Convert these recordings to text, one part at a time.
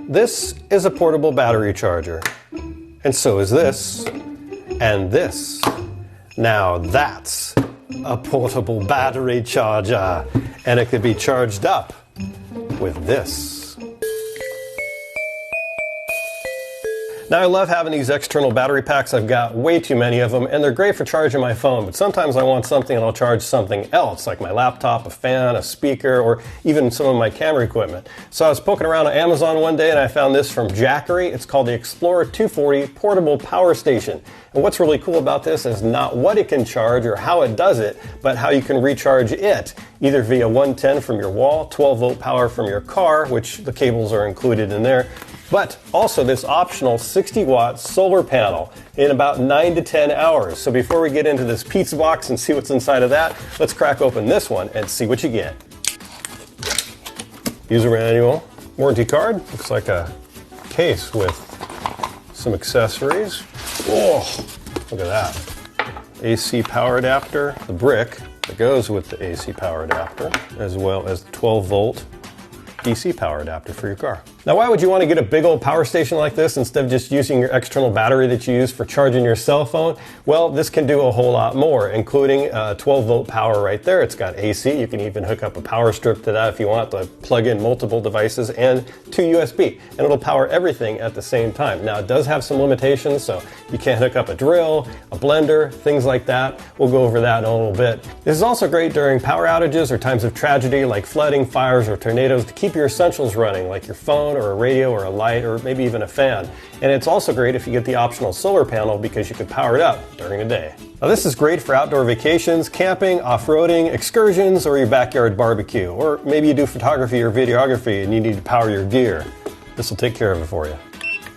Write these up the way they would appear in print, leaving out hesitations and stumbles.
This is a portable battery charger. And so is this. And this. Now that's a portable battery charger. And it could be charged up with this. Now I love having these external battery packs. I've got way too many of them, and they're great for charging my phone, but sometimes I want something and I'll charge something else, like my laptop, a fan, a speaker, or even some of my camera equipment. So I was poking around on Amazon one day and I found this from Jackery. It's called the Explorer 240 Portable Power Station. And what's really cool about this is not what it can charge or how it does it, but how you can recharge it, either via 110 from your wall, 12-volt power from your car, which the cables are included in there, but also this optional 60-watt solar panel in about 9 to 10 hours. So before we get into this pizza box and see what's inside of that, let's crack open this one and see what you get. User manual, warranty card, looks like a case with some accessories. Oh, look at that. AC power adapter, the brick that goes with the AC power adapter, as well as the 12-volt DC power adapter for your car. Now, why would you want to get a big old power station like this instead of just using your external battery that you use for charging your cell phone? Well, this can do a whole lot more, including 12-volt power right there. It's got AC. You can even hook up a power strip to that if you want to plug in multiple devices, and 2 USB, and it'll power everything at the same time. Now, it does have some limitations, so you can't hook up a drill, a blender, things like that. We'll go over that in a little bit. This is also great during power outages or times of tragedy like flooding, fires, or tornadoes to keep your essentials running, like your phone or a radio or a light or maybe even a fan. And it's also great if you get the optional solar panel because you can power it up during the day. Now this is great for outdoor vacations, camping, off-roading, excursions, or your backyard barbecue. Or maybe you do photography or videography and you need to power your gear. This will take care of it for you.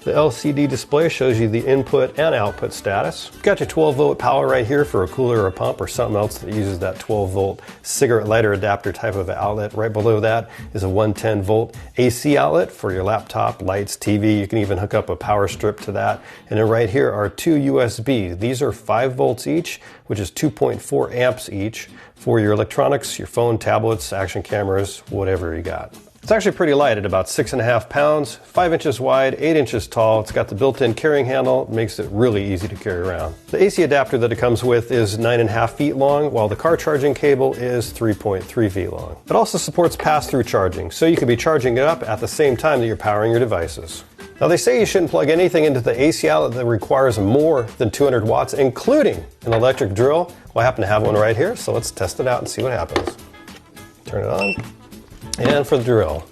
The LCD display shows you the input and output status. You've got your 12-volt power right here for a cooler or a pump or something else that uses that 12-volt cigarette lighter adapter type of outlet. Right below that is a 110-volt AC outlet for your laptop, lights, TV. You can even hook up a power strip to that. And then right here are 2 USB. These are 5 volts each, which is 2.4 amps each for your electronics, your phone, tablets, action cameras, whatever you got. It's actually pretty light at about 6.5 pounds, 5 inches wide, 8 inches tall. It's got the built-in carrying handle, makes it really easy to carry around. The AC adapter that it comes with is 9.5 feet long, while the car charging cable is 3.3 feet long. It also supports pass-through charging, so you can be charging it up at the same time that you're powering your devices. Now they say you shouldn't plug anything into the AC outlet that requires more than 200 watts, including an electric drill. Well, I happen to have one right here, so let's test it out and see what happens. Turn it on. And for the drill.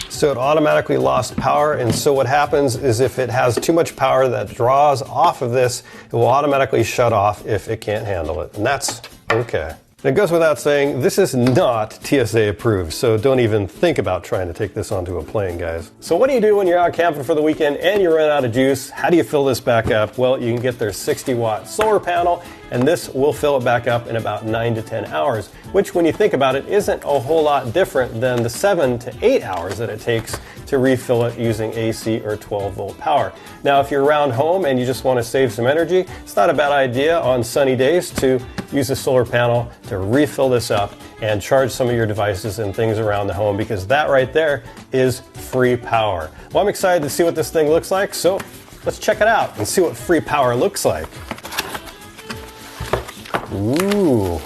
So it automatically lost power, and so what happens is if it has too much power that draws off of this, it will automatically shut off if it can't handle it, and that's okay. And it goes without saying, this is not TSA approved, so don't even think about trying to take this onto a plane, guys. So what do you do when you're out camping for the weekend and you run out of juice? How do you fill this back up? Well, you can get their 60-watt solar panel, and this will fill it back up in about 9 to 10 hours, which when you think about it isn't a whole lot different than the 7 to 8 hours that it takes to refill it using AC or 12-volt power. Now, if you're around home and you just want to save some energy, it's not a bad idea on sunny days to use a solar panel to refill this up and charge some of your devices and things around the home, because that right there is free power. Well, I'm excited to see what this thing looks like, so let's check it out and see what free power looks like. Ooh.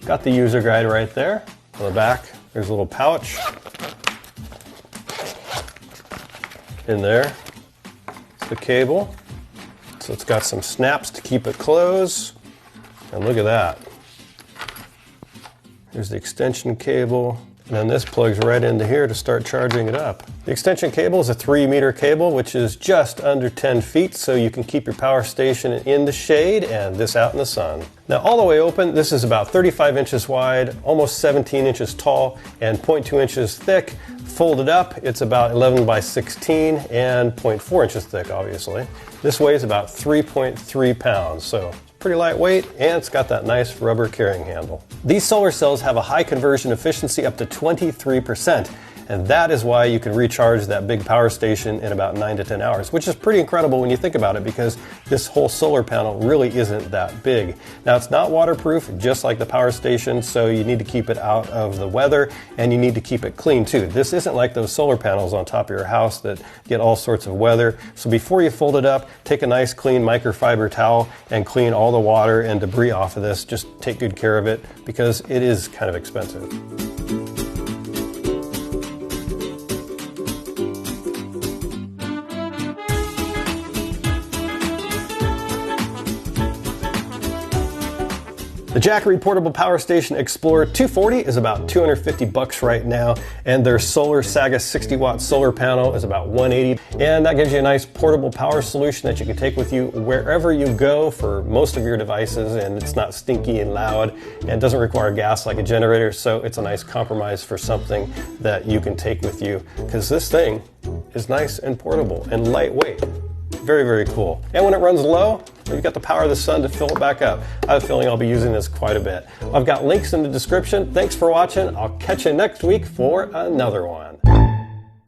Got the user guide right there. On the back, there's a little pouch. In there, it's the cable. So it's got some snaps to keep it closed. And look at that. Here's the extension cable. And then this plugs right into here to start charging it up. The extension cable is a 3-meter cable, which is just under 10 feet, so you can keep your power station in the shade and this out in the sun. Now, all the way open, this is about 35 inches wide, almost 17 inches tall, and 0.2 inches thick. Folded up, it's about 11 by 16 and 0.4 inches thick, obviously. This weighs about 3.3 pounds, so pretty lightweight, and it's got that nice rubber carrying handle. These solar cells have a high conversion efficiency up to 23%, and that is why you can recharge that big power station in about 9 to 10 hours, which is pretty incredible when you think about it, because this whole solar panel really isn't that big. Now, it's not waterproof, just like the power station, so you need to keep it out of the weather, and you need to keep it clean too. This isn't like those solar panels on top of your house that get all sorts of weather. So before you fold it up, take a nice clean microfiber towel and clean all the water and debris off of this. Just take good care of it, because it is kind of expensive. The Jackery Portable Power Station Explorer 240 is about $250 right now, and their SolarSaga 60-watt solar panel is about $180, and that gives you a nice portable power solution that you can take with you wherever you go for most of your devices, and it's not stinky and loud, and doesn't require gas like a generator, so it's a nice compromise for something that you can take with you, because this thing is nice and portable and lightweight. Very, very cool. And when it runs low, you've got the power of the sun to fill it back up. I have a feeling I'll be using this quite a bit. I've got links in the description. Thanks for watching. I'll catch you next week for another one.